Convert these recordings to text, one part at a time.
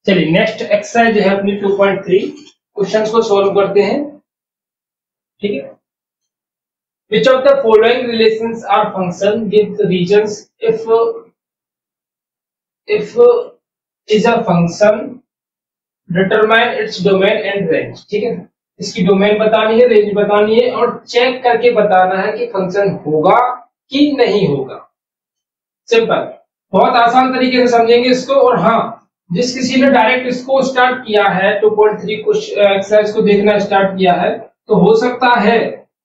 चलिए next exercise है अपनी 2.3 क्वेश्चंस को सॉल्व करते हैं। ठीक है, which of the following relations are function with reasons if is a function determine its domain and range. ठीक है, इसकी डोमेन बतानी है, रेंज बतानी है और चेक करके बताना है कि फंक्शन होगा कि नहीं होगा। सिंपल, बहुत आसान तरीके से समझेंगे इसको। और हाँ, जिस किसी ने डायरेक्ट इसको स्टार्ट किया है 2.3 एक्सरसाइज को देखना स्टार्ट किया है, तो हो सकता है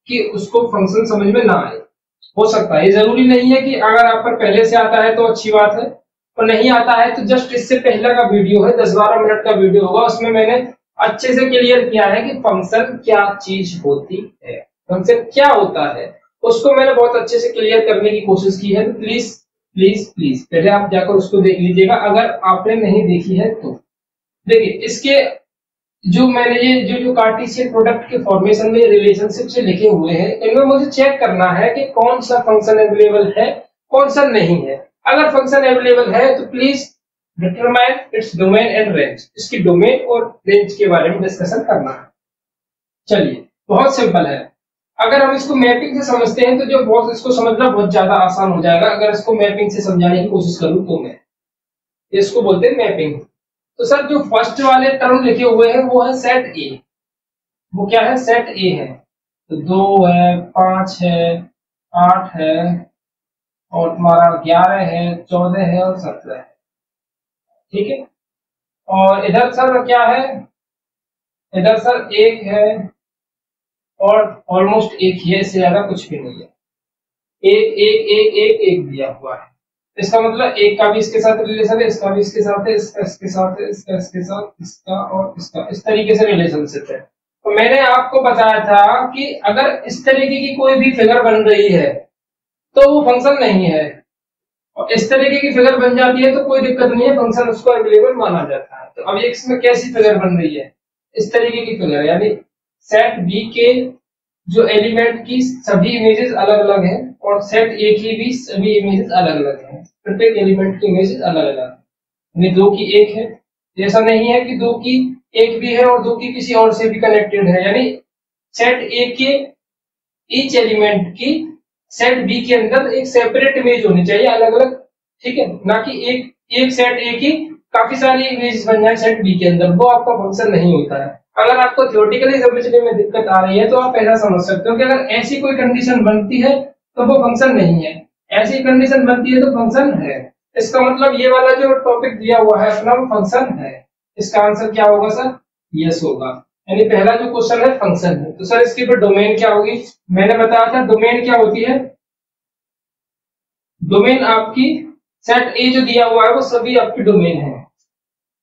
कि उसको फंक्शन समझ में ना आए। हो सकता है, ये जरूरी नहीं है कि अगर आप पर पहले से आता है तो अच्छी बात है, और नहीं आता है तो जस्ट इससे पहले का वीडियो है 10-12 मिनट का वीडियो होगा, उसमें मैंने अच्छे से क्लियर किया है कि फंक्शन क्या चीज होती है, फंक्शन क्या होता है, उसको मैंने बहुत अच्छे से क्लियर करने की कोशिश की है। तो प्लीज प्लीज प्लीज पहले आप जाकर उसको देख लीजिएगा, अगर आपने नहीं देखी है तो। देखिए, इसके जो मैंने ये जो कार्टेशियन प्रोडक्ट के फॉर्मेशन में रिलेशनशिप से लिखे हुए हैं, इनमें मुझे चेक करना है कि कौन सा फंक्शन अवेलेबल है, कौन सा नहीं है। अगर फंक्शन अवेलेबल है तो please determine its domain and range, इसकी डोमेन और रेंज के बारे में डिस्कशन करना है। चलिए, बहुत सिंपल है। अगर हम इसको मैपिंग से समझते हैं तो जो बहुत इसको समझना बहुत ज्यादा आसान हो जाएगा। अगर इसको मैपिंग से समझाने की कोशिश करूं तो मैं इसको बोलते हैं मैपिंग। तो सर, जो फर्स्ट वाले टर्म लिखे हुए हैं वो है सेट ए। वो क्या है? सेट ए है। तो 2 है, 5 है, 8 है, और तुम्हारा 11 है, 14 है और 17 है। ठीक है, और इधर सर क्या है? इधर सर 1 है और ऑलमोस्ट 1 ही है, इससे ज्यादा कुछ भी नहीं है। 1 1 1 1 1 दिया हुआ है। इसका मतलब 1 का भी इसके साथ रिलेशन है, इसका भी इसके साथ है, इसका इसके साथ है, इसका इसके साथ, इसका और इसका, इस तरीके से रिलेशनशिप है। तो मैंने आपको बताया था कि अगर इस तरीके की कोई भी फिगर बन रही है तो वो फंक्शन नहीं है, और इस तरीके की फिगर बन जाती है तो कोई दिक्कत नहीं है, फंक्शन उसको अवेलेबल माना जाता है। तो अब इसमें कैसी फिगर बन रही है? इस तरीके की फिगर, यानी सेट बी के जो एलिमेंट की सभी इमेजेस अलग अलग हैं और सेट ए की भी सभी इमेजेस अलग अलग हैं, प्रत्येक एलिमेंट की इमेजेस अलग अलग है। यानी 2 की 1 है, ऐसा नहीं है कि 2 की 1 भी है और 2 की किसी और से भी कनेक्टेड है। यानी सेट ए के ईच एलिमेंट की सेट बी के अंदर एक सेपरेट इमेज होनी चाहिए, अलग अलग। ठीक है, ना कि एक सेट ए की काफी सारी इमेज बन जाए सेट बी के अंदर, वो आपका फंक्शन नहीं होता है। अगर आपको थ्योरेटिकली समझने में दिक्कत आ रही है तो आप ऐसा समझ सकते हो कि अगर ऐसी कोई कंडीशन बनती है तो वो फंक्शन नहीं है, ऐसी कंडीशन बनती है तो फंक्शन है। इसका मतलब ये वाला जो टॉपिक दिया हुआ है अपना, वो फंक्शन है। इसका आंसर क्या होगा सर? यस होगा। यानी पहला जो क्वेश्चन है फंक्शन है। तो सर इसकी फिर डोमेन क्या होगी? मैंने बताया था डोमेन क्या होती है। डोमेन आपकी सेट ए जो दिया हुआ है वो सभी आपकी डोमेन है।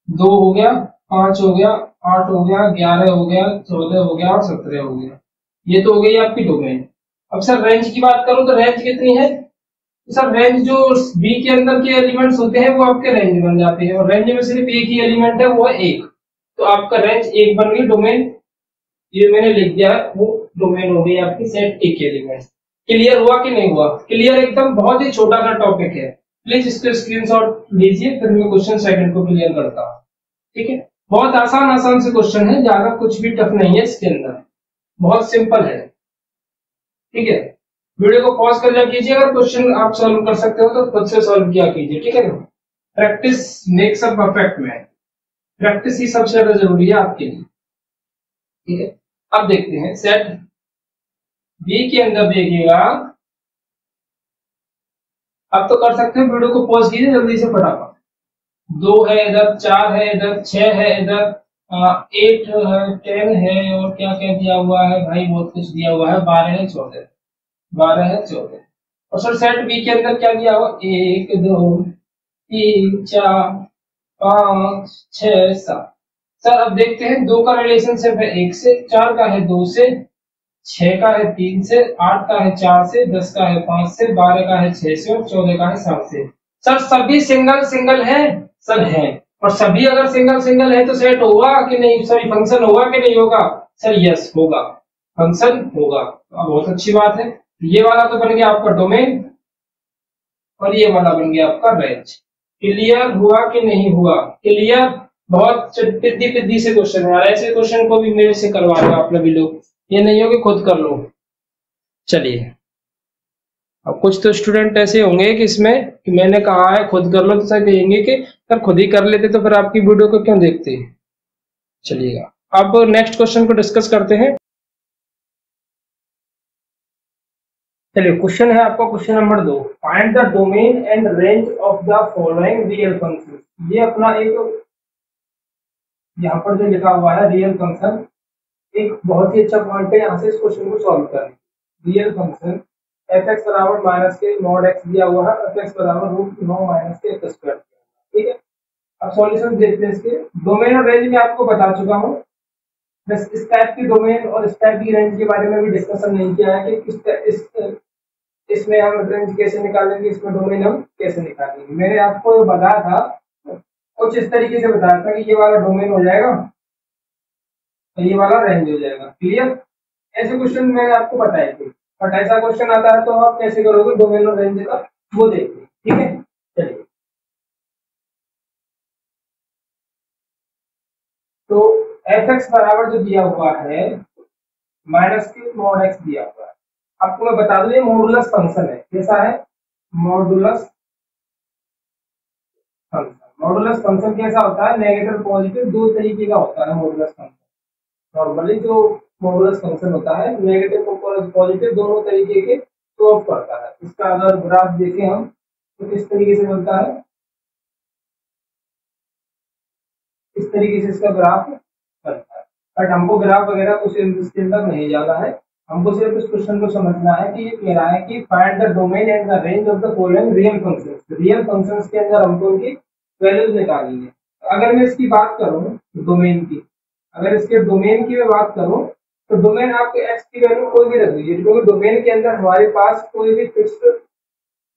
2 हो गया, 5 हो गया, 8 हो गया, 11 हो गया, 14 हो गया और 17 हो गया। ये तो हो गई आपकी डोमेन। अब सर रेंज की बात करूं तो रेंज कितनी है? तो सर रेंज जो बी के अंदर के एलिमेंट्स होते हैं वो आपके रेंज बन जाते हैं, और रेंज में सिर्फ एक ही एलिमेंट है, वो है 1। तो आपका रेंज 1 बन गई, डोमेन ये मैंने लिख दिया है, वो डोमेन हो गई आपकी सेट ए के एलिमेंट। क्लियर हुआ कि नहीं हुआ? क्लियर, एकदम बहुत ही छोटा सा टॉपिक है। प्लीज इसको स्क्रीनशॉट लीजिए, फिर मैं क्वेश्चन सेकंड को क्लियर करता हूँ। ठीक है, बहुत आसान आसान से क्वेश्चन है, ज्यादा कुछ भी टफ नहीं है इसके अंदर, बहुत सिंपल है। ठीक है, वीडियो को पॉज कर लिया कीजिए, अगर क्वेश्चन आप सॉल्व कर सकते हो तो खुद से सॉल्व किया कीजिए। ठीक है ना, practice makes a perfect man, practice ही सबसे ज्यादा जरूरी है आपके लिए। ठीक है, अब देखते हैं सेट बी के अंदर देखिएगा। अब तो कर सकते हो, वीडियो को पॉज कीजिए जल्दी से फटाफट। 2 है इधर, 4 है इधर, 6 है इधर, 8 है, 10 है, और क्या क्या दिया हुआ है भाई? बहुत कुछ दिया हुआ है। 12 है, 14, 12 है, 14। और सर सेट बी के अंदर क्या दिया हुआ? 1 2 3 4 5 6 7। सर अब देखते हैं, 2 का रिलेशनशिप है 1 से, 4 का है 2 से, 6 का है 3 से, 8 का है 4 से, 10 का है 5 से, 12 का है 6 से और 14 का है 7 से। सर सभी सिंगल सिंगल है? सर है। और सभी अगर सिंगल सिंगल है तो सेट होगा कि नहीं? सॉरी, फंक्शन होगा कि नहीं होगा? सर यस होगा, फंक्शन होगा। अब बहुत अच्छी बात है। ये वाला तो बन गया आपका डोमेन और ये वाला बन गया आपका रेंज। क्लियर हुआ कि नहीं हुआ? क्लियर? बहुत पिद्दी पिद्दी से क्वेश्चन है यार, ऐसे क्वेश्चन को भी मेरे से करवा रहे हो आप लोग लोग, ये नहीं हो कि खुद कर लो। चलिए, अब कुछ तो स्टूडेंट ऐसे होंगे कि इसमें कि मैंने कहा है खुद कर लो, तो सब कहेंगे कि अगर खुद ही कर लेते तो फिर आपकी वीडियो को क्यों देखते। चलिएगा, अब नेक्स्ट क्वेश्चन को डिस्कस करते हैं। चलिए, क्वेश्चन है आपका question number 2, find the domain and range of the following real function. ये अपना एक यहाँ पर जो लिखा हुआ है रियल फंक्शन, एक बहुत ही अच्छा पॉइंट है यहाँ से इस क्वेश्चन को सॉल्व करने। रियल फंक्शन एफ एक्स बराबर माइनस के मॉड एक्स दिया हुआ है, एफ एक्स बराबर रूट 9 माइनस के एक्स स्क्वायर। ठीक है, अब सॉल्यूशन देखते हैं इसके। डोमेन और रेंज में आपको बता चुका हूँ, बस इस टाइप की डोमेन और इस टाइप की रेंज के बारे में भी डिस्कशन नहीं किया है कि इसमें हम रेंज कैसे निकालेंगे, इसमें डोमेन हम कैसे निकालेंगे। मैंने आपको ये बताया था, कुछ इस तरीके से बताया था कि ये वाला डोमेन हो जाएगा तो ये वाला रेंज हो जाएगा। क्लियर, ऐसे क्वेश्चन मैंने आपको बताए थे, बट ऐसा क्वेश्चन आता है तो आप कैसे करोगे डोमेन और रेंज का, वो देखिए। ठीक है, चलिए, तो एफ एक्स बराबर जो दिया हुआ है माइनस के मॉड एक्स दिया हुआ है। आपको मैं बता दूं ये मॉडुलस फंक्शन है। कैसा है? Modulus function. मॉडुलस फंक्शन कैसा होता है? नेगेटिव पॉजिटिव दो तरीके का होता है मॉडुलस फंक्शन। नॉर्मली जो मॉडुलस फंक्शन होता है नेगेटिव और पॉजिटिव दोनों तरीके के शो करता है। इसका अगर ग्राफ देखें हम तो किस तरीके से बनता है, इस तरीके से इसका ग्राफ बनता है। बट हमको ग्राफ वगैरह कुछ इसके अंदर नहीं जाना है, हमको सिर्फ इस क्वेश्चन को समझना है कि ये कह रहा है कि find the domain and the range of the following real functions. Real functions के अंदर हमको उनकी वैल्यूज निकालनी है। अगर मैं इसकी बात करूं डोमेन की, अगर इसके डोमेन की मैं बात करूं तो डोमेन आपके एक्स की वैल्यू कोई भी रख दीजिए, क्योंकि डोमेन के अंदर हमारे पास कोई भी फिक्स्ड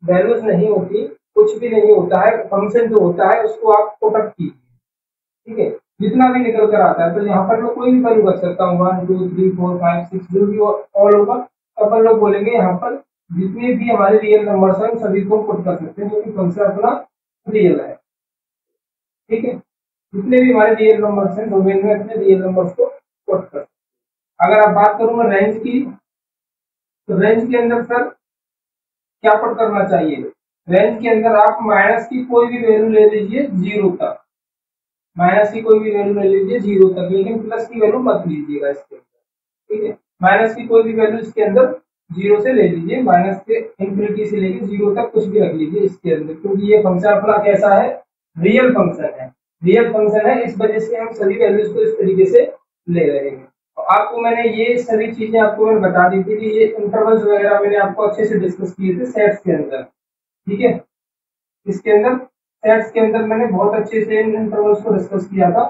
वैल्यूज नहीं होती, कुछ भी नहीं होता है। फंक्शन जो होता है उसको आप पुट अप कीजिए। ठीक है, जितना भी निकल कर आता है तो यहाँ पर मैं कोई भी वैल्यू रख सकता हूँ, 1 2 3 4 5 6 जो भी ऑल होगा। अपन लोग बोलेंगे यहाँ पर जितने भी हमारे रियल नंबर्स हैं सभी को पुट कर सकते हैं, क्योंकि फंक्शन अपना रियल है। ठीक है, जितने भी हमारे रियल नंबर्स हैं डोमेन में अपने रियल नंबर्स को पुट कर सकते हैं। अगर आप बात करूंगा रेंज की, तो रेंज के अंदर सर क्या पुट करना चाहिए? रेंज के अंदर आप माइनस की कोई भी वैल्यू ले लीजिए 0 तक, माइनस की कोई भी वैल्यू ले लीजिए 0 तक, लेकिन प्लस की वैल्यू मत लीजिएगा इसके अंदर। ठीक है, माइनस की कोई भी वैल्यू इसके अंदर 0 से ले लीजिए, माइनस से इंफिनिटी से लेके 0 तक कुछ भी रख लीजिए इसके अंदर, क्योंकि ये फंक्शन अपना कैसा है? रियल फंक्शन है। रियल फंक्शन है, इस वजह से हम सभी वैल्यूज को इस तरीके से ले रहे हैं। तो आपको मैंने ये सभी चीजें आपको मैंने बता दी थी कि ये इंटरवल्स वगैरह मैंने आपको अच्छे से डिस्कस किए थे सेट्स के अंदर। ठीक है, इसके अंदर सेट्स के अंदर मैंने बहुत अच्छे से इन इंटरवल्स को डिस्कस किया था।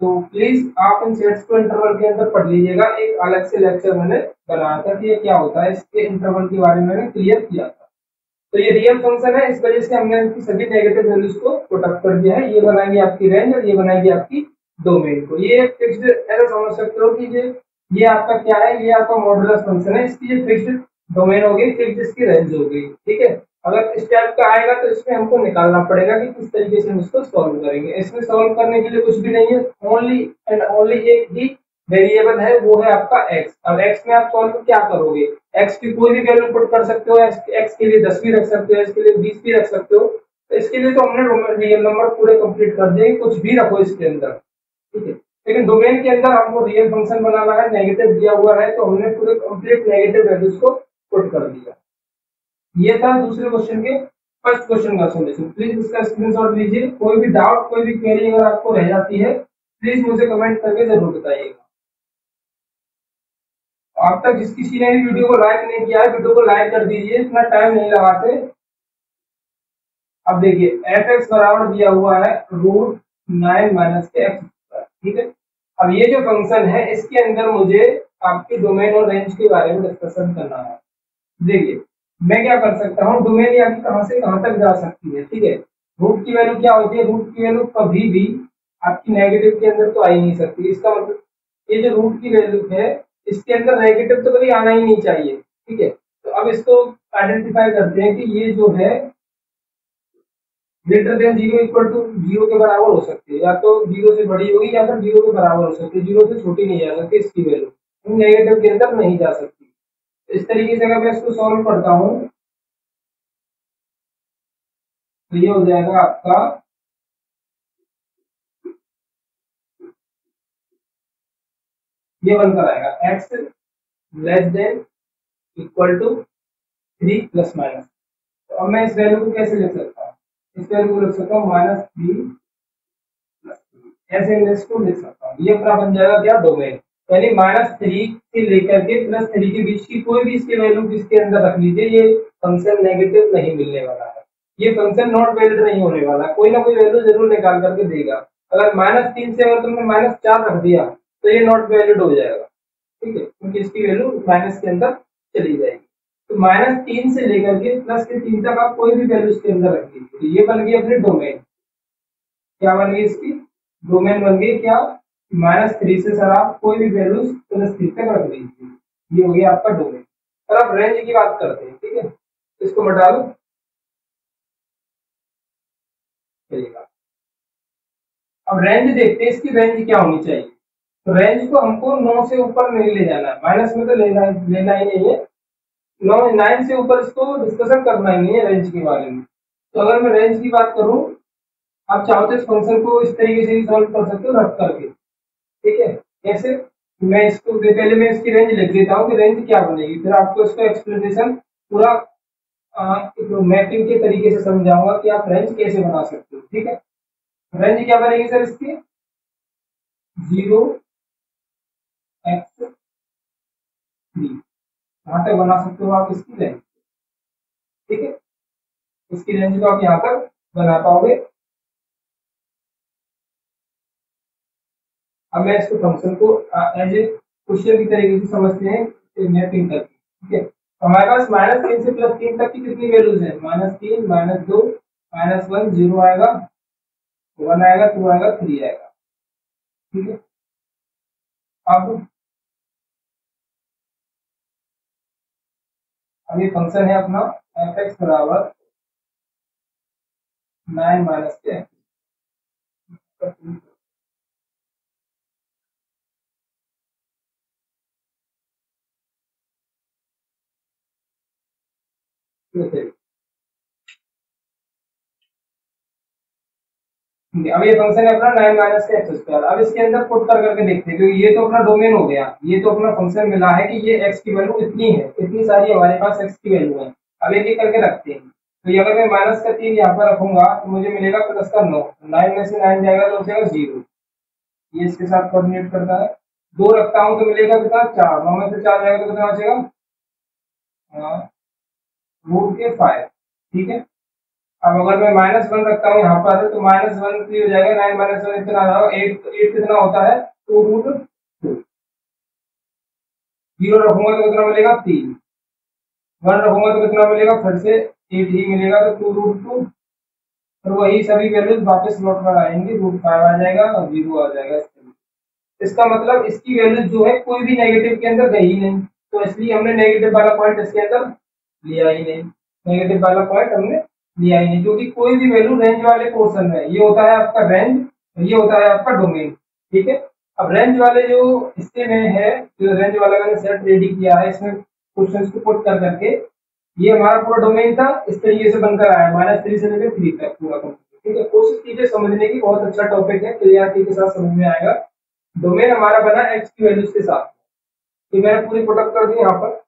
तो प्लीज आप इन सेट्स को इंटरवल के अंदर पढ़ लीजिएगा। एक अलग से लेक्चर मैंने बनाया था कि ये क्या होता है, इसके इंटरवल के बारे में मैंने क्लियर किया था। तो ये रियल फंक्शन है, इस वजह से हमने इनकी सभी नेगेटिव वैल्यूज को पुट अप कर दिया है। ये बनाएगी आपकी रेंज और ये बनाएगी आपकी डोमेन को। ये फिक्स्ड ऐसा समझ सकते हो कि ये आपका क्या है, ये आपका मॉडुलस फंक्शन है, इसकी ये फिक्स्ड डोमेन हो गई, फिक्स्ड इसकी रेंज हो गई। ठीक है, अगर इस टाइप का आएगा तो इसमें हमको निकालना पड़ेगा कि किस तरीके से हम इसको सॉल्व करेंगे। इसमें सॉल्व करने के लिए कुछ भी नहीं है, ओनली एंड ओनली एक ही वेरिएबल है, वो है आपका एक्स। अब एक्स में आप सॉल्व क्या करोगे? एक्स की कोई भी वैल्यू पुट कर सकते हो, एक्स के लिए 10 भी रख सकते हो, एक्स के लिए 20 भी रख सकते हो। तो इसके लिए तो हमने रियल नंबर पूरे कंप्लीट कर दिए, कुछ भी रखो इसके अंदर। ठीक है, लेकिन डोमेन के अंदर हमको रियल फंक्शन बनाना है, नेगेटिव दिया हुआ है तो हमने पूरे कंप्लीट नेगेटिव वैल्यूज को पुट कर दिया। ये था दूसरे क्वेश्चन के फर्स्ट क्वेश्चन का सॉल्यूशन। प्लीज इसका स्क्रीनशॉट लीजिए। कोई भी डाउट, कोई भी क्वेरी अगर आपको रह जाती है प्लीज मुझे कमेंट करके जरूर बताइएगा। अब तक जिस किसी ने भी वीडियो को लाइक नहीं किया है वीडियो को लाइक कर दीजिए, इतना टाइम नहीं लगाते। अब देखिए एफ एक्स बराबर दिया हुआ है रूट 9 माइनस के एक्स। ठीक है, अब ये जो फंक्शन है इसके अंदर मुझे आपके डोमेन और रेंज के बारे में डिस्कशन करना है। देखिए मैं क्या कर सकता हूँ, डोमेन यहाँ की कहां से कहां तक जा सकती है। ठीक है, रूट की वैल्यू क्या होती है? रूट की वैल्यू कभी भी आपकी नेगेटिव के अंदर तो आ ही नहीं सकती। इसका मतलब ये जो रूट की वैल्यू है इसके अंदर नेगेटिव तो कभी आना ही नहीं चाहिए। ठीक है, तो अब इसको आइडेंटिफाई करते हैं कि ये जो है greater than zero equal to zero के बराबर हो सकती है, या तो जीरो से बड़ी होगी या फिर जीरो के बराबर हो सकती है, जीरो से छोटी नहीं जा सकती इसकी वैल्यू, नेगेटिव के अंदर नहीं जा सकती। इस तरीके से अगर मैं इसको सॉल्व करता हूँ तो ये हो जाएगा आपका ये बनकर आएगा x less than equal to 3 plus minus. तो अब मैं इस वैल्यू को कैसे लिख सकता हूँ, इस वैल्यू को लिख सकता हूँ -3 ऐसे मैं इसको लिख सकता हूँ। ये अपना बन जाएगा क्या, डोमेन। यानी -3 से लेकर के +3 के बीच की कोई भी इसके वैल्यू इसके अंदर रख लीजिए, ये फंक्शन नेगेटिव नहीं मिलने वाला है, ये फंक्शन नॉट वैलिड नहीं होने वाला, कोई ना कोई वैल्यू जरूर निकाल करके देगा। अगर -3 से अगर तुमने -4 रख दिया तो ये नॉट वैलिड हो जाएगा, ठीक है, क्योंकि इसकी वैल्यू माइनस के अंदर चली जाएगी। तो -3 से लेकर के +3 तक आप कोई भी वैल्यू इसके अंदर रख लीजिए, तो ये बन गई अपनी डोमेन। क्या बन गई इसकी डोमेन, बन गई क्या, -3 से सर आप कोई भी वैल्यू +3 तक रख लीजिए, ये हो गया आपका डोमेन। सर आप रेंज की बात करते हैं, ठीक है, इसको बता दो चलिएगा। अब रेंज देखते हैं, इसकी रेंज क्या होनी चाहिए। तो रेंज को हमको 9 से ऊपर नहीं ले जाना है, माइनस में तो लेना ही नहीं है, 9 से ऊपर इसको डिस्कशन करना ही नहीं है रेंज के बारे में। तो अगर मैं रेंज की बात करूं, आप चाहो तो इस फंक्शन को इस तरीके से भी सॉल्व कर सकते हो रख करके, ठीक है। कैसे, मैं इसको पहले मैं इसकी रेंज लिख देता हूँ कि रेंज क्या बनेगी, फिर आपको इसका एक्सप्लेनेशन पूरा मैपिंग के तरीके से समझाऊंगा कि आप रेंज कैसे बना सकते हो, ठीक है। रेंज क्या बनेगी सर इसकी, 0x3, यहाँ तक बना सकते हो आप इसकी रेंज, ठीक है। इसकी रेंज को आप यहाँ तक बना पाओगे। अब मैं इसको फंक्शन को एज ए क्वेश्चन की तरीके से समझते हैं मैपिंग करके, ठीक है। हमारे पास -3 से +3 तक की कितनी वैल्यूज है, -3, -2, -1, 0 आएगा, 1 आएगा, 2 आएगा, 3 आएगा, ठीक है। अब ये फंक्शन है अपना f(x) बराबर 9 - के ठीक है। अब ये फंक्शन है अपना 9 - के x²। अब इसके अंदर पुट कर करके देखते हैं, क्योंकि ये तो अपना डोमेन हो गया, ये तो अपना फंक्शन मिला है कि ये x की वैल्यू इतनी है, इतनी सारी हमारे पास x की वैल्यू है। अब एक एक करके रखते हैं, तो ये अगर मैं -3 यहाँ पर रखूंगा तो मुझे मिलेगा +9, 9 में से 9 जाएगा तो हो जाएगा 0, ये इसके साथ कोऑर्डिनेट करता है। 2 रखता हूँ तो मिलेगा कितना, 4, 9 में से 4 जाएगा तो कितना बचेगा, √5, ठीक है। अब अगर मैं -1 रखता हूँ यहाँ पर तो -1 हो जाएगा, 9 - 1 इतना आ जाएगा 8, तो 8 कितना होता है, 2√2। 0 रखूंगा तो कितना मिलेगा, 3, 1 रखूंगा तो कितना मिलेगा, फिर से 8 ही मिलेगा, तो 2√2। और वही सभी वैल्यूज वापस लौट कर आएंगे, √5 आ जाएगा और 0 आ जाएगा। इसका मतलब इसकी वैल्यू जो है कोई भी नेगेटिव के अंदर गई ही नहीं, तो इसलिए हमने नेगेटिव वाला पॉइंट इसके अंदर लिया ही नहीं, नेगेटिव वाला पॉइंट हमने लिया ही नहीं, क्योंकि कोई भी वैल्यू रेंज वाले पोर्शन में, ये होता है आपका रेंज, ये होता है आपका डोमेन, ठीक है। अब रेंज वाले जो हिस्से में है, जो रेंज वाला मैंने सेट रेडी किया है, इसमें क्वेश्चन को पुट कर करके ये हमारा पूरा डोमेन था, इस तरीके से बनकर आया -3 से लेकर 3 तक पूरा, ठीक है। कोशिश कीजिए समझने की, बहुत अच्छा टॉपिक है, क्लियरिटी के साथ समझ में आएगा। डोमेन हमारा बना x की वैल्यूज के साथ, तो मैंने पूरी प्रोडक्ट कर दी यहाँ पर।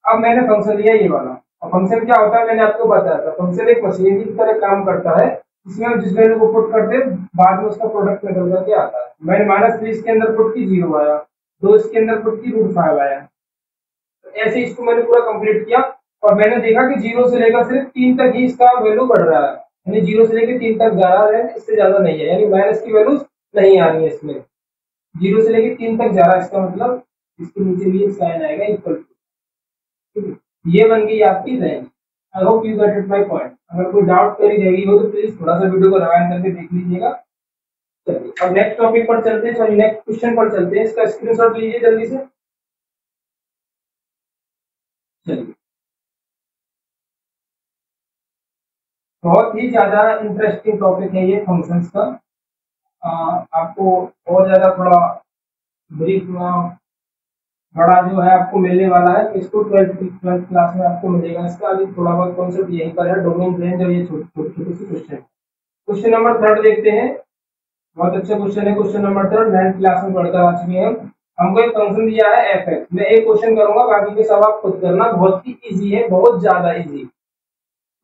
अब मैंने फंक्शन लिया ये वाला, और फंक्शन क्या होता है मैंने आपको बताया था, फंक्शन एक मशीनरी की तरह काम करता है, इसमें हम जिस वैल्यू को पुट करते हैं बाद में उसका प्रोडक्ट निकल करके आता है। मैंने -3 इसके अंदर पुट की, 0 आया, 2 इसके अंदर पुट की, √5 आया। तो ऐसे इसको मैंने पूरा कंप्लीट किया, और मैंने देखा कि 0 से लेकर सिर्फ 3 तक ही इसका वैल्यू बढ़ रहा है, यानी 0 से लेकर 3 तक जा रहा है, इससे ज्यादा नहीं है, यानी माइनस की वैल्यूज नहीं आ रही है इसमें, 0 से लेकर 3 तक जा रहा है, इसका मतलब इसके नीचे भी एक साइन आएगा इक्वल टू, ठीक है। ये बन गई आपकी range. I hope you got it my point. अगर कोई डाउट करी रहेगी हो तो प्लीज थोड़ा सा वीडियो को रिवाइंड करके देख लीजिएगा। चलिए अब नेक्स्ट टॉपिक पर चलते हैं, सॉरी नेक्स्ट क्वेश्चन पर चलते हैं, इसका स्क्रीनशॉट लीजिए जल्दी से। चलिए बहुत ही ज्यादा इंटरेस्टिंग टॉपिक है ये फंक्शंस का। आपको और ज्यादा थोड़ा ब्रीफ बड़ा जो है आपको मिलने वाला है, इसको ट्वेल्थ क्लास में आपको मिलेगा। इसका अभी थोड़ा बहुत कॉन्सेप्ट यहीं पर है, डोमेन रेंज और ये छोटे से क्वेश्चन। क्वेश्चन नंबर 3 देखते हैं। बहुत अच्छा क्वेश्चन है क्वेश्चन नंबर 3, 9th क्लास में पढ़कर आ चुके हैं। हमको एक फंक्शन दिया है एफ एक्स। मैं एक क्वेश्चन करूंगा, बाकी के सब आप खुद करना, बहुत ही इजी है, बहुत ज्यादा इजी।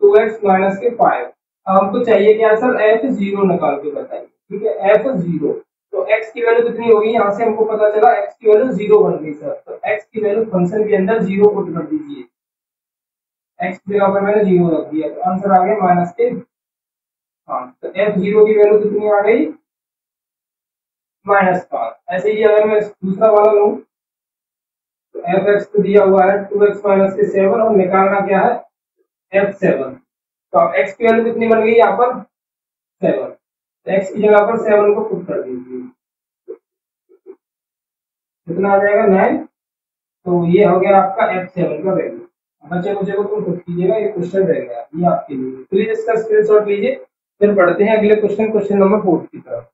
2x माइनस के 5। हमको चाहिए क्या सर, एफ जीरो निकाल के बताइए। ठीक है, एफ जीरो, तो x की वैल्यू कितनी होगी, यहाँ से हमको पता चला x की वैल्यू जीरो बन गई सर। तो x की वैल्यू फंक्शन के अंदर जीरो पुट कर दीजिए। x की जगह पर मैंने जीरो रख दिया, तो आंसर आ गया माइनस के 5। तो एफ जीरो की वैल्यू कितनी आ गई, -5। ऐसे ही अगर मैं दूसरा वाला लूं, तो एफ एक्स तो दिया हुआ है 2x माइनस के 7 और निकालना क्या है f7। तो अब x की वैल्यू कितनी बन गई यहाँ पर 7। तो x की जगह पर 7 को पुट कर दीजिए, कितना आ जाएगा 9। तो ये हो गया आपका f7 का वैल्यू। बच्चे को तुम खुद कीजिएगा, ये क्वेश्चन रह गया ये आपके लिए। प्लीज इसका स्क्रीनशॉट लीजिए, फिर बढ़ते हैं अगले क्वेश्चन, क्वेश्चन नंबर 4 की तरफ।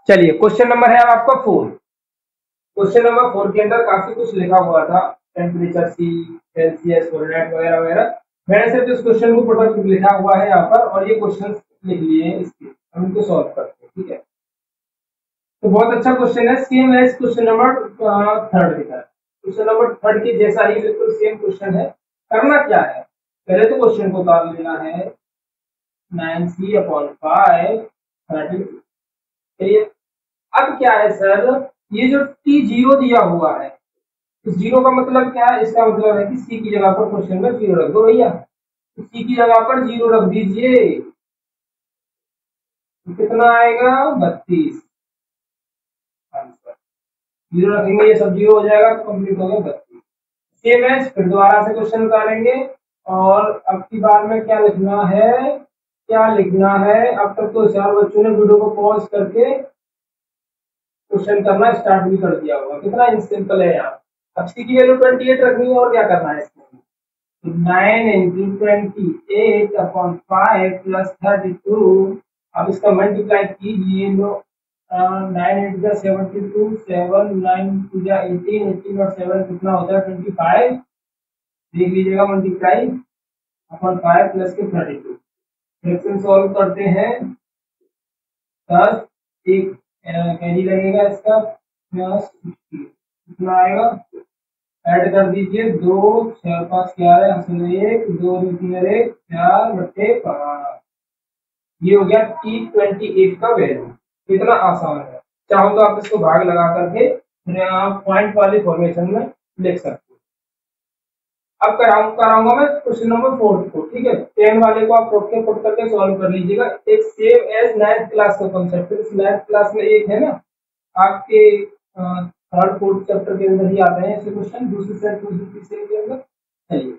चलिए क्वेश्चन नंबर है आपका 4। क्वेश्चन नंबर 4 के अंदर काफी कुछ लिखा हुआ था, टेम्परेचर सी, सेल्सियस, फॉरेनहाइट वगैरह वगैरह। मैंने सिर्फ इस क्वेश्चन को प्रोडक्ट लिखा हुआ है यहाँ पर, और ये क्वेश्चन लिख लिए इसके, हम इनको सॉल्व करते हैं। ठीक है, तो बहुत अच्छा क्वेश्चन है, सेम है क्वेश्चन नंबर 3 की तरह। क्वेश्चन नंबर 3 के जैसा ही बिल्कुल सेम क्वेश्चन है। करना क्या है, पहले तो क्वेश्चन को उतार लेना है, 9c/5 32। अब क्या है सर, ये जो टी जीरो दिया हुआ है, इस जीरो का मतलब क्या है, इसका मतलब है कि सी की जगह पर क्वेश्चन में जीरो रख दो भैया। तो सी की जगह पर जीरो रख दीजिए, तो कितना आएगा 32 आंसर। जीरो रखेंगे, ये सब जीरो हो जाएगा, कंप्लीट हो गया 32। सेम है, फिर दोबारा से क्वेश्चन उतारेंगे, और अब की बार में क्या लिखना है, क्या लिखना है। अब तक तो 4 बच्चों ने वीडियो को पॉज करके क्वेश्चन करना स्टार्ट भी कर दिया होगा, कितना सिंपल है यार। अब सी की वैल्यू 28 रखनी है, और क्या करना है इसमें, 9 इंटू 28/5 प्लस 32। अब इसका मल्टीप्लाई कीजिए, लो 9 इंटू 72, 7 9 इंटू 18, 18 और 7 कितना होता है 25। देख लीजिएगा, मल्टीप्लाई अपॉन 5 प्लस के 32। फ्रैक्शन सॉल्व करते हैं, 10 एक कैरी लगेगा इसका प्लस 60, कितना आएगा, ऐड कर दीजिए, 2 6 5 11 1 2 3 1 4/5। ये हो गया T28 का वैल्यू। कितना आसान है, चाहो तो आप इसको भाग लगा करके पॉइंट वाली फॉर्मेशन में लिख सकते हो। अब कराऊंगा मैं क्वेश्चन नंबर 4 को। ठीक है, 10 वाले को आप पुट करके सॉल्व कर लीजिएगा। एक सेम एज 9th क्लास का कॉन्सेप्ट, इस 9th क्लास में एक है ना आपके 3rd 4th चैप्टर के अंदर ही आते हैं ऐसे क्वेश्चन, दूसरे सेट दूसरी तीसरे के अंदर। चलिए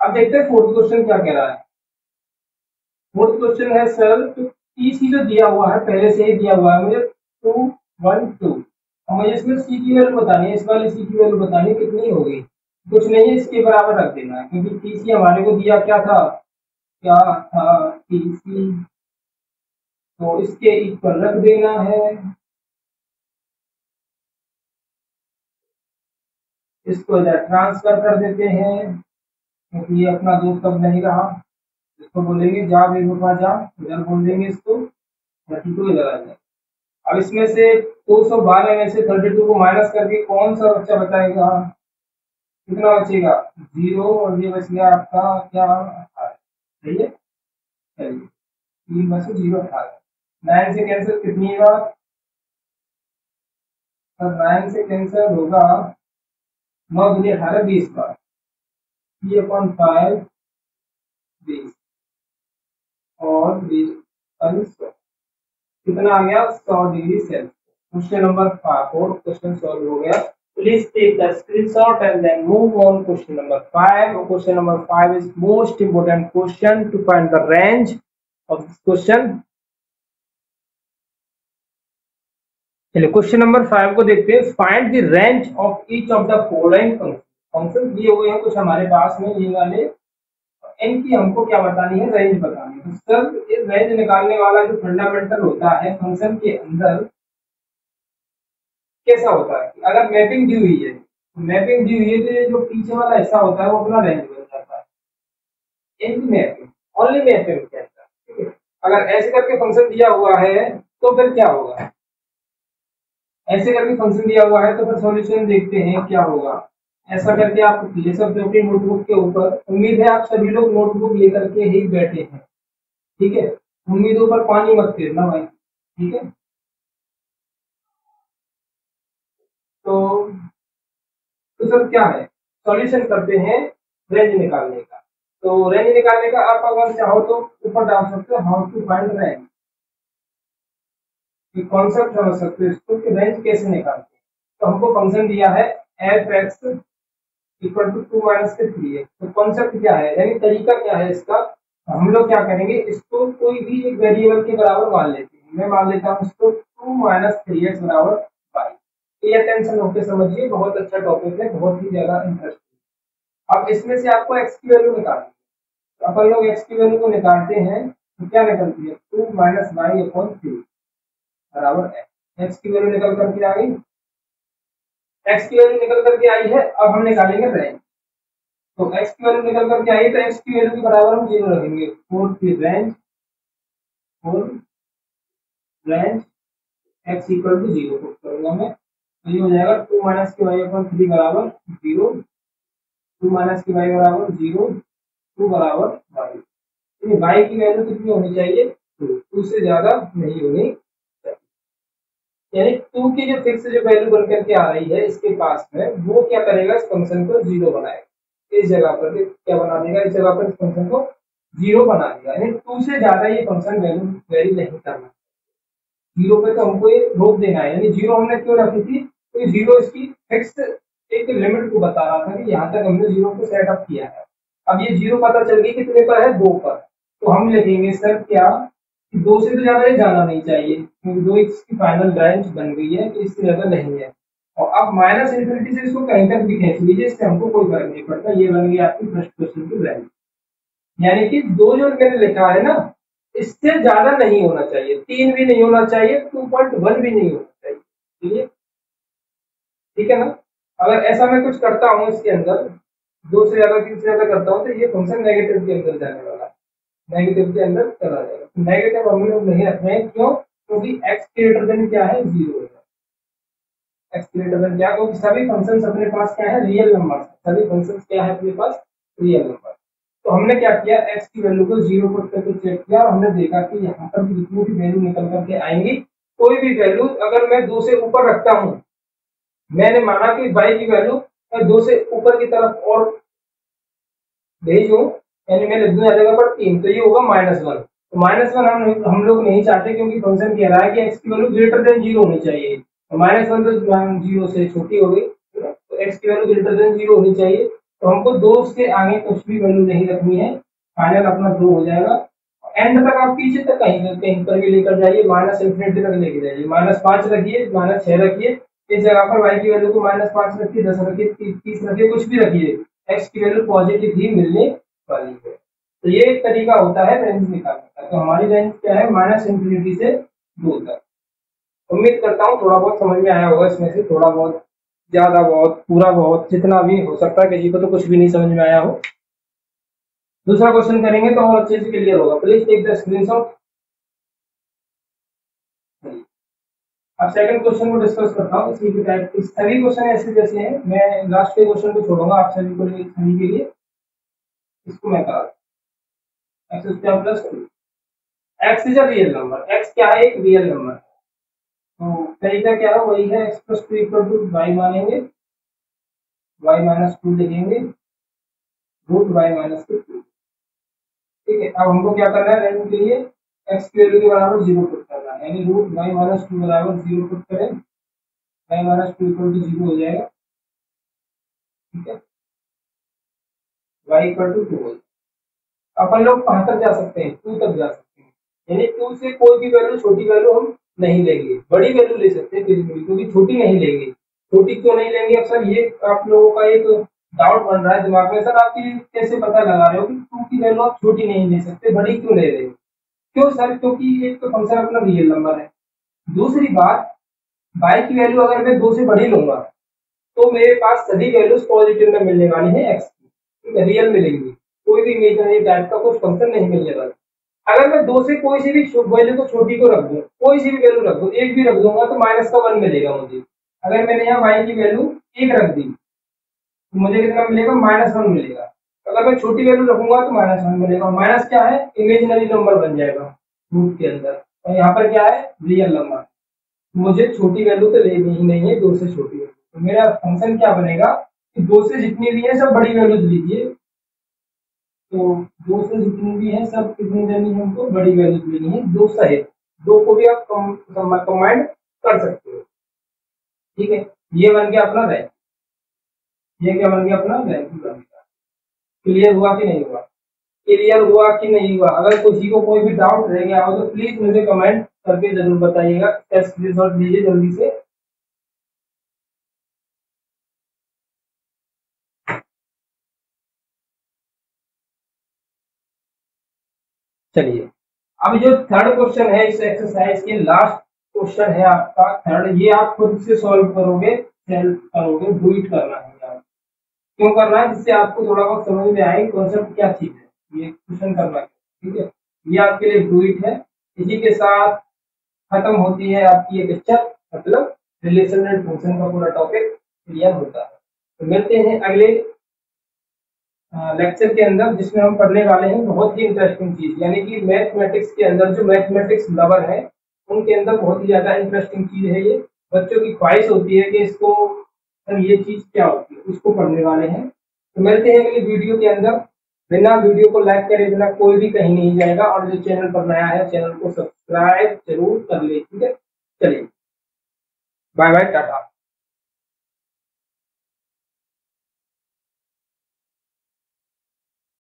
अब देखते हैं 4th क्वेश्चन क्या कह रहा है। 4th क्वेश्चन है सर, तो टीसी जो दिया हुआ है पहले से ही दिया हुआ है मुझे 2 1 2, और मुझे इसमें सी की वैल्यू बतानी है, इस वाली सी की वैल्यू बतानी है कितनी होगी। कुछ नहीं है, इसके बराबर रख देना है, क्योंकि टीसी हमारे को दिया क्या था, टीसी, तो इसके इक्वल रख देना है। इसको इधर ट्रांसफर कर देते हैं, क्योंकि ये अपना दोस्त अब नहीं रहा। इसको बोलेंगे जा बेवफा जा, इधर बोल देंगे इसको 32 इधर आ जाए। अब इसमें से 212 में से 32 को माइनस करके कौन सा बच्चा बताएगा, कितना बचेगा 0, और ये बच गया आपका क्या, सही है। चलिए 3 में से 0 18, 9 से कैंसिल कितनी बार, 9 से कैंसिल होगा 9 दूनी 18 20 बार, 3/5 20 और 20 कितना आ गया 100 degree Celsius. Question number 4 question solve हो गया। Please take the screenshot and then move on question number 5. Question number 5 is most important question to find the range of this question. चलिए क्वेश्चन नंबर 5 को देखते हैं। Find the range of each of the following function दिए हुए हैं कुछ हमारे पास में ये वाले, इनकी हमको क्या बतानी है, रेंज बतानी है। तो सर ये रेंज निकालने वाला जो फंडामेंटल होता है फंक्शन के अंदर कैसा होता है कि अगर मैपिंग दी हुई है, मैपिंग दी हुई है तो ये जो पीछे वाला हिस्सा होता है वो अपना रेंज बन जाता है। इनकी मैपिंग ओनली मैपिंग कहता है, ठीक है। अगर ऐसे करके फंक्शन दिया हुआ है तो फिर क्या होगा, ऐसे करके फंक्शन दिया हुआ है तो फिर सॉल्यूशन देखते हैं क्या होगा। ऐसा करके आप ले सकते हो अपनी नोटबुक के ऊपर। उम्मीद है आप सभी लोग नोटबुक लेकर के ही बैठे हैं, ठीक है। उम्मीदों पर पानी मत फेरना भाई, ठीक है। तो तो सर क्या है, सॉल्यूशन करते हैं रेंज निकालने का। तो रेंज निकालने का आप अगर चाहो तो ऊपर डाल सकते हो how to find range, concept समझ सकते हो इसको कि रेंज कैसे निकालते हैं। तो हमको फंक्शन दिया है f x equal to 2 minus के 3x। तो कॉन्सेप्ट क्या है, यानी तरीका क्या है इसका, हम लोग क्या करेंगे, इसको कोई भी एक वेरिएबल के बराबर मान लेते हैं। मैं मान लेता हूँ इसको 2 माइनस 3x बराबर 5। तो ये टेंशन होकर समझिए, बहुत अच्छा टॉपिक है, बहुत ही ज्यादा इंटरेस्टिंग। अब इसमें से आपको एक्स की वैल्यू निकालनी है। तो अपन लोग एक्स की वैल्यू को निकालते हैं तो क्या निकलती है, 2 माइनस वाई अपॉन 3 बराबर एक्स की वैल्यू निकल करके आ गई। एक्स की वैल्यू निकल करके आई है, अब हम निकालेंगे रेंज। तो एक्स की वैल्यू निकल करके आई तो एक्स की वैल्यू के बराबर हम 0 रखेंगे। फोर की range, for range x equal to 0 put करूंगा मैं, तो ये हो जाएगा 2 माइनस के वाई अपॉन 3 बराबर 0, 2 माइनस के वाई बराबर 0, 2 बराबर वाई। तो वाई की वैल्यू कितनी होनी चाहिए, 2 से ज्यादा नहीं होनी चाहिए। यानी 2 की जो फिक्स जो वैल्यू बन करके आ रही है इसके पास में, वो क्या करेगा, इस फंक्शन को 0 बनाएगा। इस जगह पर क्या बना देगा, इस जगह पर इस फंक्शन को 0 बना देगा। यानी 2 से ज्यादा ये फंक्शन वैल्यू वेरी नहीं करना, 0 पे तो हमको ये रोक देना है। यानी 0 हमने क्यों रखी थी, तो 0 इसकी फिक्स एक लिमिट को बता रहा था कि यहाँ तक हमने 0 को सेटअप किया है। अब ये 0 पता चल गई कितने पर है, 2 पर। तो हम लिखेंगे सर क्या, 2 से तो ज्यादा ये जाना नहीं चाहिए क्योंकि 2 इसकी फाइनल रेंज बन गई है, तो इससे ज्यादा नहीं है। और अब माइनस इन्फिनिटी से इसको कहीं तक भी खींच लीजिए, इससे हमको कोई फर्क नहीं पड़ता। ये बन गई आपकी फर्स्ट क्वेश्चन की रेंज। यानी कि 2 जो मैंने लिखा है ना, इससे ज्यादा नहीं होना चाहिए, 3 भी नहीं होना चाहिए, 2.1 भी नहीं होना चाहिए, ठीक है, ठीक है ना। अगर ऐसा मैं कुछ करता हूँ इसके अंदर, 2 से ज्यादा 3 से ज्यादा करता हूँ, तो ये फंक्शन नेगेटिव के अंदर जाने वाला है, नेगेटिव के अंदर चला जाएगा। नेगेटिव हम लोग नहीं रख रहे हैं, क्यों, क्योंकि एक्स ग्रेटर देन क्या है, 0 है। एक्स ग्रेटर देन क्या, क्योंकि सभी फंक्शंस अपने पास क्या है, रियल नंबर। सभी फंक्शंस क्या है अपने पास, रियल नंबर। तो हमने क्या किया, एक्स की वैल्यू को 0 पुट करके चेक किया और हमने देखा कि यहाँ पर जितनी भी वैल्यू निकल करके आएंगी, कोई भी वैल्यू अगर मैं 2 से ऊपर रखता हूँ, मैंने माना कि y की वैल्यू मैं 2 से ऊपर की तरफ और भेजूं, यानी मैं लिख दूं जगह पर 3, तो ये होगा -1। तो -1 हम लोग नहीं चाहते, क्योंकि फंक्शन कह रहा है कि x की वैल्यू ग्रेटर देन 0 होनी चाहिए। तो -1 तो 0 से छोटी हो गई, तो x की वैल्यू ग्रेटर देन 0 होनी चाहिए। तो हमको 2 से आगे कुछ भी वैल्यू नहीं रखनी है, फाइनल अपना 2 हो जाएगा। एंड तक आप पीछे तक कहीं कहीं पर भी लेकर जाइए, माइनस इंफिनिटी तक लेके जाइए, -5 रखिए, -6 रखिए, इस जगह पर y की वैल्यू को -5 रखिए, 10 रखिए, 30 रखिए, कुछ भी रखिए, x की वैल्यू पॉजिटिव ही मिलने वाली है। तो ये एक तरीका होता है रेंज निकालने का। तो हमारी रेंज क्या है, -इंफिनिटी से 2 तक। उम्मीद करता हूँ थोड़ा बहुत समझ में आया होगा, इसमें से थोड़ा बहुत, ज्यादा बहुत, पूरा बहुत, जितना भी हो सकता है, किसी को तो कुछ भी नहीं समझ में आया हो। दूसरा क्वेश्चन करेंगे तो और अच्छे से क्लियर होगा। Please take the screenshot. अब सेकंड क्वेश्चन को डिस्कस करता हूँ। इसी के टाइप के सभी क्वेश्चन ऐसे जैसे हैं, मैं लास्ट के क्वेश्चन को छोड़ूंगा आप सभी को, सभी के लिए। इसको मैं कहा x square plus 2, x is a real number, x क्या है, एक रियल नंबर। तो तरीका क्या है, वही है, x plus 2 equal to y मानेंगे, वाई माइनस 2 लिखेंगे, रूट वाई माइनस 2। ठीक है, अब हमको क्या करना है, रेंज के लिए एक्स की वैल्यू के बराबर 0 पुट करना है, यानी रूट वाई माइनस 2 बराबर 0 पुट करें, वाई माइनस 2 इक्वल टू 0 हो जाएगा। ठीक है, वाई इक्वल टू 2 हो जाएगा। अपन लोग कहाँ तक जा सकते हैं, 2 तक जा सकते हैं, यानी 2 से कोई भी वैल्यू, छोटी वैल्यू हम नहीं लेंगे, बड़ी वैल्यू ले सकते हैं फिर भी, क्योंकि छोटी नहीं लेंगे। छोटी क्यों नहीं लेंगे? अब सर ये आप लोगों का एक डाउट बन रहा है दिमाग में, सर आप ये कैसे पता लगा रहे हो कि टू की वैल्यू आप छोटी नहीं ले सकते, बड़ी क्यों ले रहे हो? क्यों सर? क्योंकि एक तो फंक्शन अपना रियल नंबर है, दूसरी बात y की वैल्यू अगर मैं 2 से बड़ी लूंगा तो मेरे पास सभी वैल्यूज पॉजिटिव में मिलने वाली है x की, ठीक है, रियल मिलेंगी, कोई भी इमेजिनरी टाइप का कुछ फंक्शन नहीं मिलने वाला। अगर मैं 2 से कोई सी भी वैल्यू को छोटी को रख दूं, कोई सी भी वैल्यू रख दूं, एक भी रख दूंगा तो माइनस का 1 मिलेगा मुझे। अगर मैंने यहाँ y की वैल्यू 1 रख दी तो मुझे कितना मिलेगा? -1 मिलेगा। अगर मैं छोटी वैल्यू रखूंगा तो -1 मिलेगा। माइनस क्या है? इमेजिनरी नंबर बन जाएगा रूट के अंदर, और यहाँ पर क्या है? Real number. मुझे छोटी वैल्यू तो लेनी ही नहीं है, 2 से छोटी वैल्यू। तो मेरा फंक्शन क्या बनेगा कि 2 से जितनी भी है सब बड़ी वैल्यूज लीजिए, तो 2 से जितनी भी है सब कितनी लेनी है? हमको बड़ी वैल्यूज लेनी है, 2 सहित। 2 को भी आप कंबाइंड कर सकते हो, ठीक है। ये बन गया अपना रैंक, ये क्या बन गया? अपना रैंक बन गया। क्लियर हुआ कि नहीं हुआ? क्लियर हुआ कि नहीं हुआ? अगर किसी को कोई भी डाउट रह गया हो तो प्लीज मुझे कमेंट करके जरूर बताइएगा। टेस्ट रिजल्ट लीजिए जल्दी से। चलिए, अब जो थर्ड क्वेश्चन है इस एक्सरसाइज के, लास्ट क्वेश्चन है आपका थर्ड, ये आप खुद से सॉल्व करोगे, सेल्फ करोगे, डू इट करना है यार। क्यों करना है? जिससे आपको थोड़ा बहुत समझ में आए कॉन्सेप्ट क्या चीज है, ये क्वेश्चन करना है, ठीक है। ये आपके लिए डू इट है। इसी के साथ खत्म होती है आपकी ये लेक्चर, मतलब रिलेशनल फंक्शन का पूरा टॉपिक क्लियर होता है। तो मिलते हैं अगले लेक्चर के अंदर, जिसमें हम पढ़ने वाले हैं बहुत ही इंटरेस्टिंग चीज, यानी कि मैथमेटिक्स के अंदर जो मैथमेटिक्स लवर है उनके अंदर बहुत ही ज्यादा इंटरेस्टिंग चीज है ये। बच्चों की ख्वाहिश होती है कि इसको, सर ये चीज क्या होती है, उसको पढ़ने वाले हैं। तो मिलते हैं अगली वीडियो के अंदर। बिना वीडियो को लाइक करे बिना कोई भी कहीं नहीं जाएगा, और जो चैनल पर नया है चैनल को सब्सक्राइब जरूर कर ले, ठीक है। चलिए, बाय बाय, टाटा।